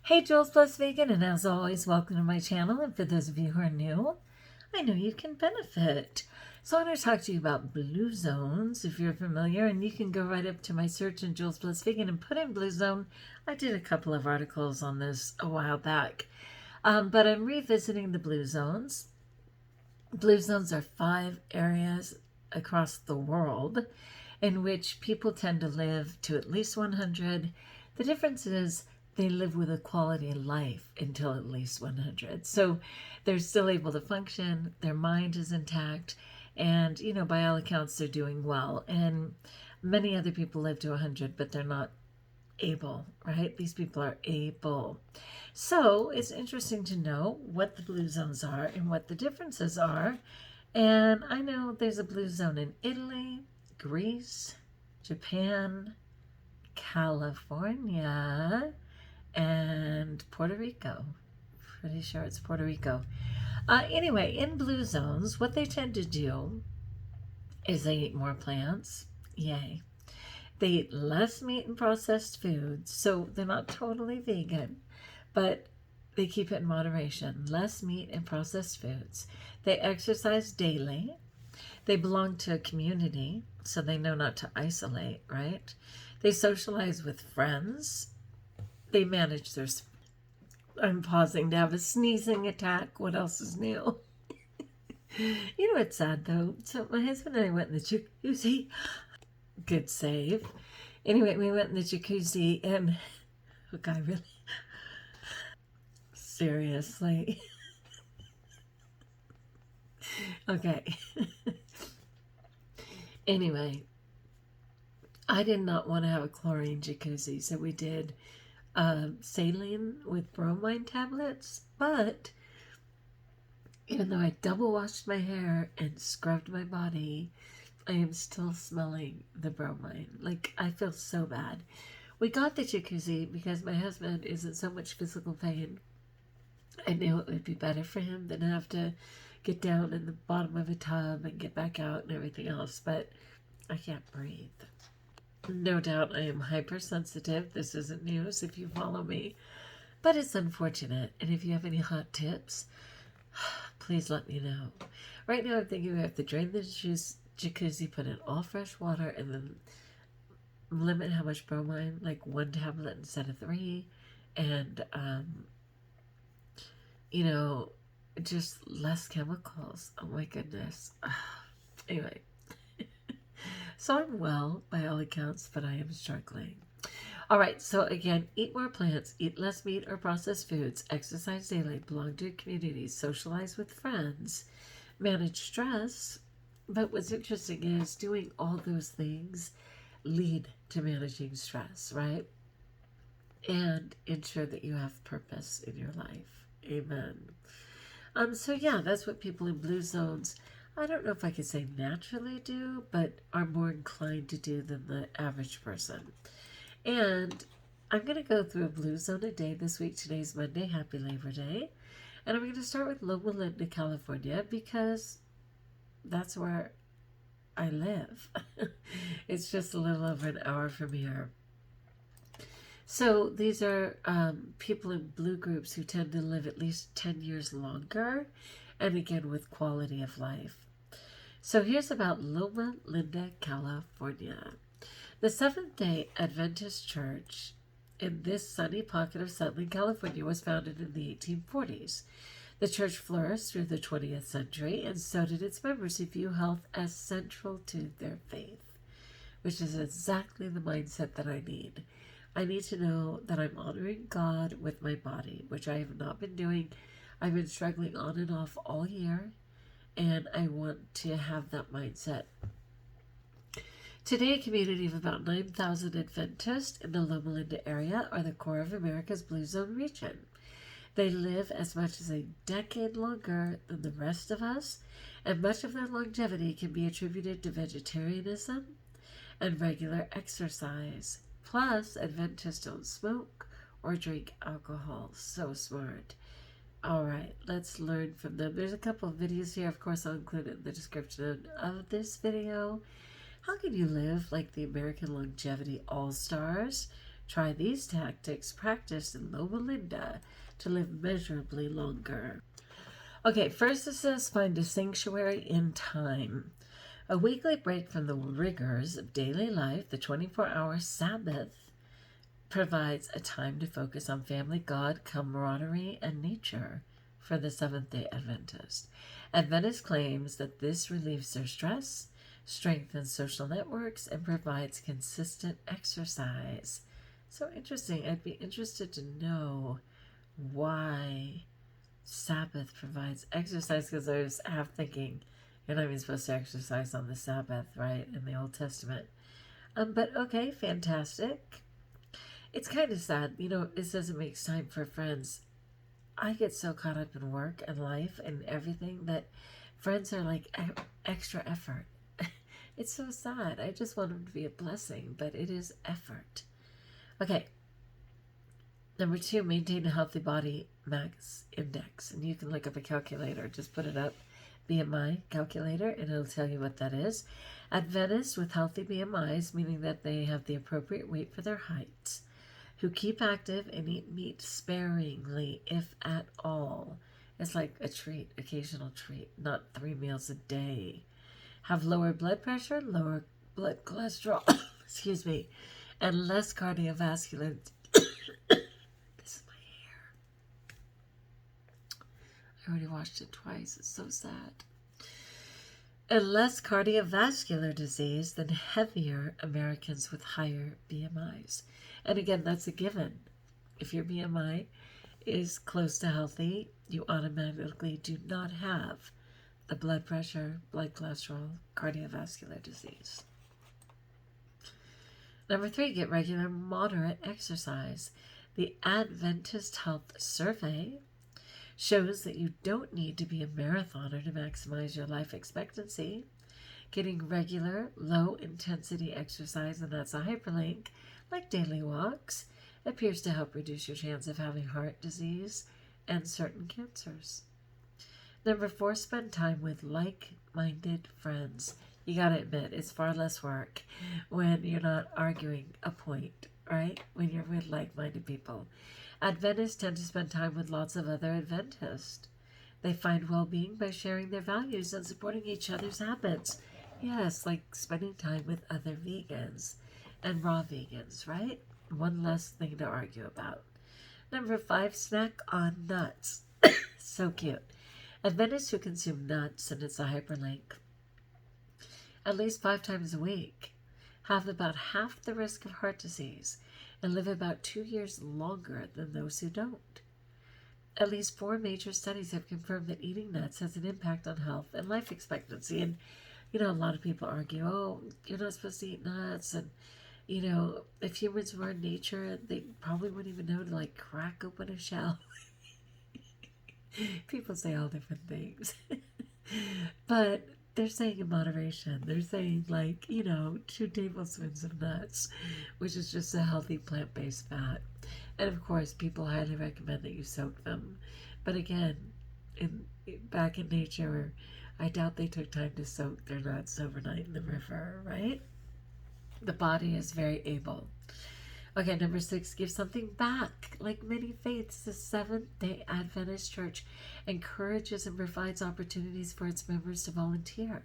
Hey, Jules Blessed Vegan, and as always, welcome to my channel. And for those of you who are new, I know you can benefit. So I want to talk to you about blue zones, if you're familiar, and you can go right up to my search in Jules Blessed Vegan and put in blue zone. I did a couple of articles on this a while back, but I'm revisiting the blue zones. Blue zones are 5 areas across the world in which people tend to live to at least 100. The difference is they live with a quality of life until at least 100. So they're still able to function, their mind is intact, and, by all accounts, they're doing well. And many other people live to 100, but they're not able, right? These people are able. So it's interesting to know what the blue zones are and what the differences are. And I know there's a blue zone in Italy, Greece, Japan, California, and Puerto Rico. Pretty sure it's Puerto Rico. Anyway, in blue zones, what they tend to do is they eat more plants. Yay. They eat less meat and processed foods, so they're not totally vegan, but they keep it in moderation. Less meat and processed foods. They exercise daily. They belong to a community, so they know not to isolate, right? They socialize with friends. They manage their... I'm pausing to have a sneezing attack. What else is new? You know what's sad, though? So my husband and I went in the jacuzzi. Good save. Anyway, we went in the jacuzzi and... Oh, God, really? Seriously? Okay. Anyway, I did not want to have a chlorine jacuzzi, so we did saline with bromine tablets, but even though I double washed my hair and scrubbed my body, I am still smelling the bromine. Like, I feel so bad. We got the jacuzzi because my husband is in so much physical pain. I knew it would be better for him than have to get down in the bottom of a tub and get back out and everything else, but I can't breathe. No doubt I am hypersensitive. This isn't news if you follow me, but it's unfortunate. And if you have any hot tips, please let me know. Right now I'm thinking we have to drain the jacuzzi, put in all fresh water, and then limit how much bromine, like 1 tablet instead of 3, and just less chemicals. Oh my goodness. Anyway, so I'm well by all accounts, but I am struggling. All right, so again, eat more plants, eat less meat or processed foods, exercise daily, belong to communities, socialize with friends, manage stress. But what's interesting is doing all those things lead to managing stress, right? And ensure that you have purpose in your life. Amen. So yeah, that's what people in blue zones, I don't know if I could say naturally do, but are more inclined to do than the average person. And I'm going to go through a blue zone a day this week. Today's Monday. Happy Labor Day. And I'm going to start with Loma, California, because that's where I live. It's just a little over an hour from here. So these are people in blue groups who tend to live at least 10 years longer, and again with quality of life. So here's about Loma, California. The Seventh-day Adventist Church in this sunny pocket of Southern California was founded in the 1840s. The church flourished through the 20th century, and so did its members who view health as central to their faith, which is exactly the mindset that I need. I need to know that I'm honoring God with my body, which I have not been doing. I've been struggling on and off all year, and I want to have that mindset. Today, a community of about 9,000 Adventists in the Loma Linda area are the core of America's Blue Zone region. They live as much as a decade longer than the rest of us, and much of their longevity can be attributed to vegetarianism and regular exercise. Plus, Adventists don't smoke or drink alcohol. So smart. All right, let's learn from them. There's a couple of videos here. Of course, I'll include it in the description of this video. How can you live like the American Longevity All-Stars? Try these tactics practiced in Loma to live measurably longer. Okay, first it says find a sanctuary in time. A weekly break from the rigors of daily life, the 24-hour Sabbath, provides a time to focus on family, God, camaraderie, and nature for the Seventh-day Adventist. Adventist claims that this relieves their stress, strengthens social networks, and provides consistent exercise. So interesting. I'd be interested to know why Sabbath provides exercise, because I was half thinking you're not even supposed to exercise on the Sabbath, right, in the Old Testament. But okay, fantastic. It's kind of sad, it says it makes time for friends. I get so caught up in work and life and everything that friends are like extra effort. It's so sad. I just want them to be a blessing, but it is effort. Okay. Number 2, maintain a healthy body mass index. And you can look up a calculator. Just put it up, BMI calculator, and it'll tell you what that is. Adventists with healthy BMIs, meaning that they have the appropriate weight for their height, who keep active and eat meat sparingly, if at all. It's like a treat, occasional treat, not 3 meals a day. Have lower blood pressure, lower blood cholesterol, excuse me, and less cardiovascular. This is my hair. I already washed it twice. It's so sad. And less cardiovascular disease than heavier Americans with higher BMIs. And again, that's a given. If your BMI is close to healthy, you automatically do not have the blood pressure, blood cholesterol, cardiovascular disease. Number 3, get regular moderate exercise. The Adventist Health Survey shows that you don't need to be a marathoner to maximize your life expectancy. Getting regular, low-intensity exercise, and that's a hyperlink, like daily walks, appears to help reduce your chance of having heart disease and certain cancers. Number 4, spend time with like-minded friends. You gotta admit, it's far less work when you're not arguing a point, right? When you're with like-minded people. Adventists tend to spend time with lots of other Adventists. They find well-being by sharing their values and supporting each other's habits. Yes, like spending time with other vegans and raw vegans, right? One less thing to argue about. Number 5, snack on nuts. So cute. Adventists who consume nuts, and it's a hyperlink, at least 5 times a week, have about half the risk of heart disease and live about 2 years longer than those who don't. At least 4 major studies have confirmed that eating nuts has an impact on health and life expectancy. And, a lot of people argue, oh, you're not supposed to eat nuts. And, if humans were in nature, they probably wouldn't even know to, like, crack open a shell. People say all different things. But they're saying in moderation. They're saying, like, 2 tablespoons of nuts, which is just a healthy plant-based fat. And of course, people highly recommend that you soak them. But again, back in nature, I doubt they took time to soak their nuts overnight in the river, right? The body is very able. Okay, number 6, give something back. Like many faiths, the Seventh-day Adventist Church encourages and provides opportunities for its members to volunteer.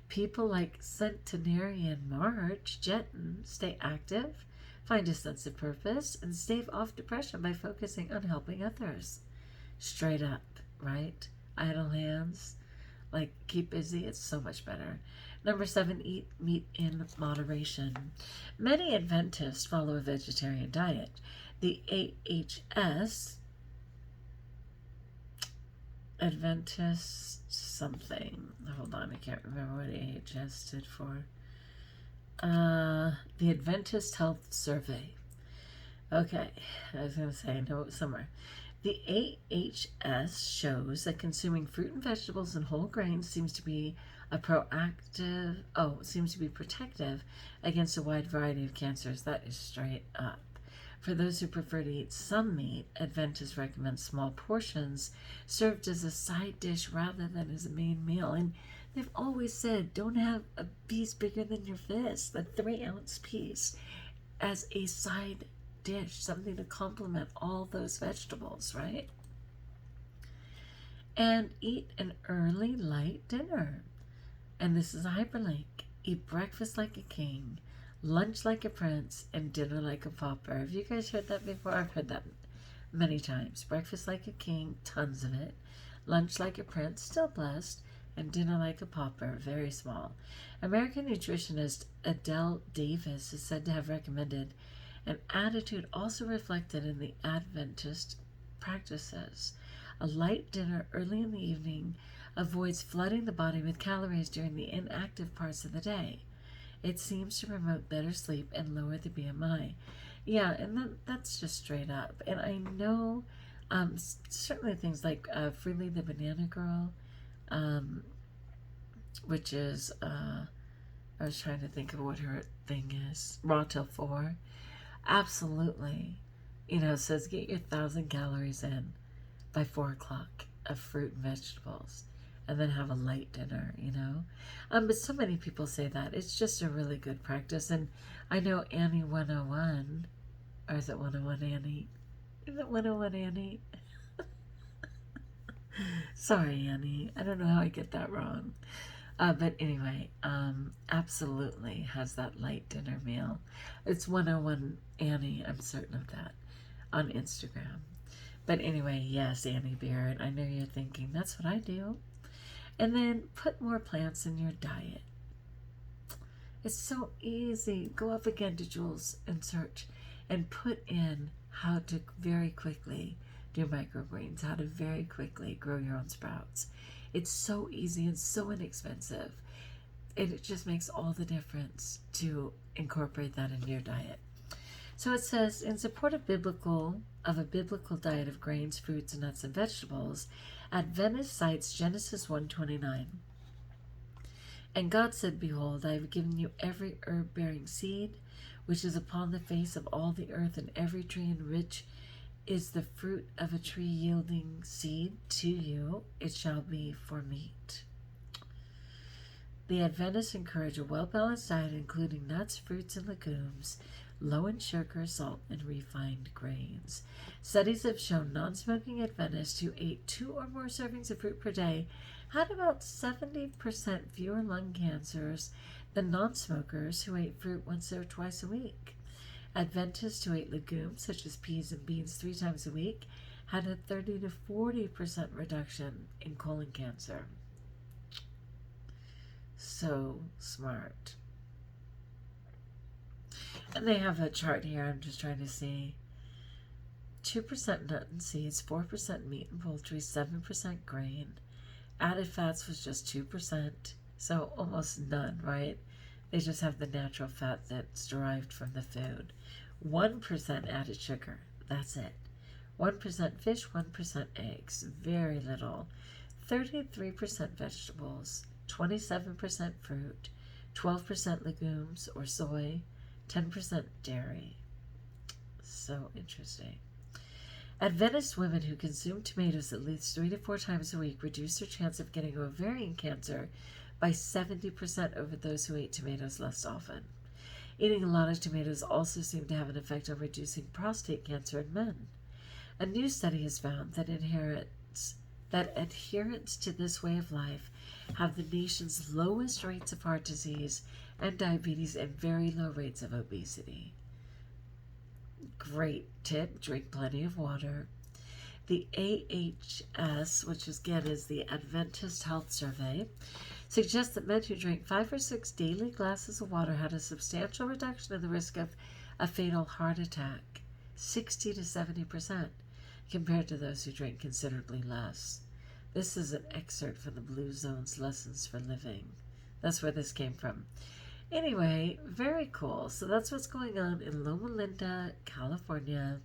People like Centenarian March Jetton stay active, find a sense of purpose, and stave off depression by focusing on helping others. Straight up, right? Idle hands. Like, keep busy. It's so much better. Number 7, eat meat in moderation. Many Adventists follow a vegetarian diet. The AHS, Adventist something. Hold on, I can't remember what AHS stood for. The Adventist Health Survey. Okay, I was going to say, no, somewhere. The AHS shows that consuming fruit and vegetables and whole grains seems to be protective against a wide variety of cancers. That is straight up. For those who prefer to eat some meat, Adventists recommend small portions served as a side dish rather than as a main meal. And they've always said, don't have a piece bigger than your fist, a 3-ounce piece, as a side dish, something to complement all those vegetables, right? And eat an early, light dinner. And this is a hyperlink. Eat breakfast like a king, lunch like a prince, and dinner like a pauper. Have you guys heard that before? I've heard that many times. Breakfast like a king, tons of it. Lunch like a prince, still blessed. And dinner like a pauper, very small. American nutritionist Adele Davis is said to have recommended an attitude also reflected in the Adventist practices. A light dinner early in the evening avoids flooding the body with calories during the inactive parts of the day. It seems to promote better sleep and lower the BMI. Yeah, and that's just straight up. And I know certainly things like Freely the Banana Girl, which is, I was trying to think of what her thing is, Raw Till 4. Absolutely. Says get your 1,000 calories in by 4 o'clock of fruit and vegetables, and then have a light dinner, But so many people say that. It's just a really good practice. And I know Annie 101, or is it 101 Annie? Is it 101 Annie? Sorry, Annie. I don't know how I get that wrong. But anyway, absolutely has that light dinner meal. It's 101 Annie, I'm certain of that, on Instagram. But anyway, yes, Annie Beard, I know you're thinking, that's what I do. And then put more plants in your diet. It's so easy. Go up again to Jules and search and put in how to very quickly do microgreens, how to very quickly grow your own sprouts. It's so easy and so inexpensive. And it just makes all the difference to incorporate that into your diet. So it says, in support of a biblical diet of grains, fruits, and nuts and vegetables, Adventist cites Genesis 1:29. And God said, behold, I have given you every herb-bearing seed, which is upon the face of all the earth, and every tree in which is the fruit of a tree yielding seed to you, it shall be for meat. The Adventists encourage a well-balanced diet, including nuts, fruits, and legumes, low in sugar, salt, and refined grains. Studies have shown non-smoking Adventists who ate 2 or more servings of fruit per day had about 70% fewer lung cancers than non-smokers who ate fruit once or twice a week. Adventists who ate legumes, such as peas and beans, 3 times a week, had a 30 to 40% reduction in colon cancer. So smart. And they have a chart here. I'm just trying to see. 2% nut and seeds, 4% meat and poultry, 7% grain. Added fats was just 2%, so almost none, right? They just have the natural fat that's derived from the food. 1% added sugar, that's it. 1% fish, 1% eggs, very little. 33% vegetables, 27% fruit, 12% legumes or soy, 10% dairy. So interesting. Adventist women who consume tomatoes at least 3 to 4 times a week reduce their chance of getting ovarian cancer by 70% over those who ate tomatoes less often. Eating a lot of tomatoes also seemed to have an effect on reducing prostate cancer in men. A new study has found that adherents to this way of life have the nation's lowest rates of heart disease and diabetes and very low rates of obesity. Great tip, drink plenty of water. The AHS, which again is the Adventist Health Survey, suggests that men who drank 5 or 6 daily glasses of water had a substantial reduction in the risk of a fatal heart attack, 60 to 70%, compared to those who drank considerably less. This is an excerpt from the Blue Zone's Lessons for Living. That's where this came from. Anyway, very cool. So that's what's going on in Loma Linda, California.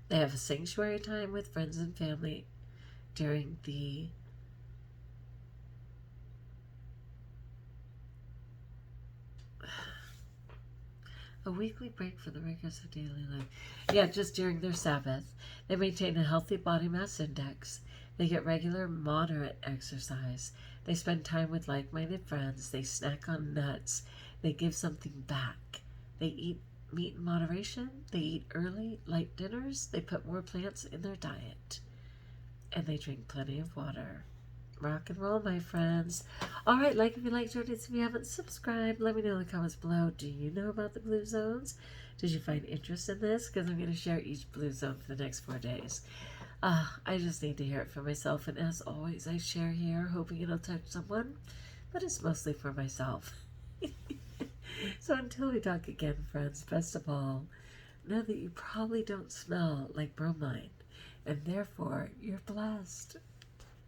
They have a sanctuary time with friends and family during the a weekly break for the rigors of daily life. Yeah, just during their Sabbath. They maintain a healthy body mass index. They get regular, moderate exercise. They spend time with like-minded friends. They snack on nuts. They give something back. They eat meat in moderation. They eat early, light dinners. They put more plants in their diet. And they drink plenty of water. Rock and roll, my friends. All right, like if you like, join us if you haven't subscribed. Let me know in the comments below. Do you know about the blue zones? Did you find interest in this? Because I'm going to share each blue zone for the next 4 days. I just need to hear it for myself. And as always, I share here, hoping it'll touch someone. But it's mostly for myself. So until we talk again, friends, best of all, know that you probably don't smell like bromine. And therefore, you're blessed.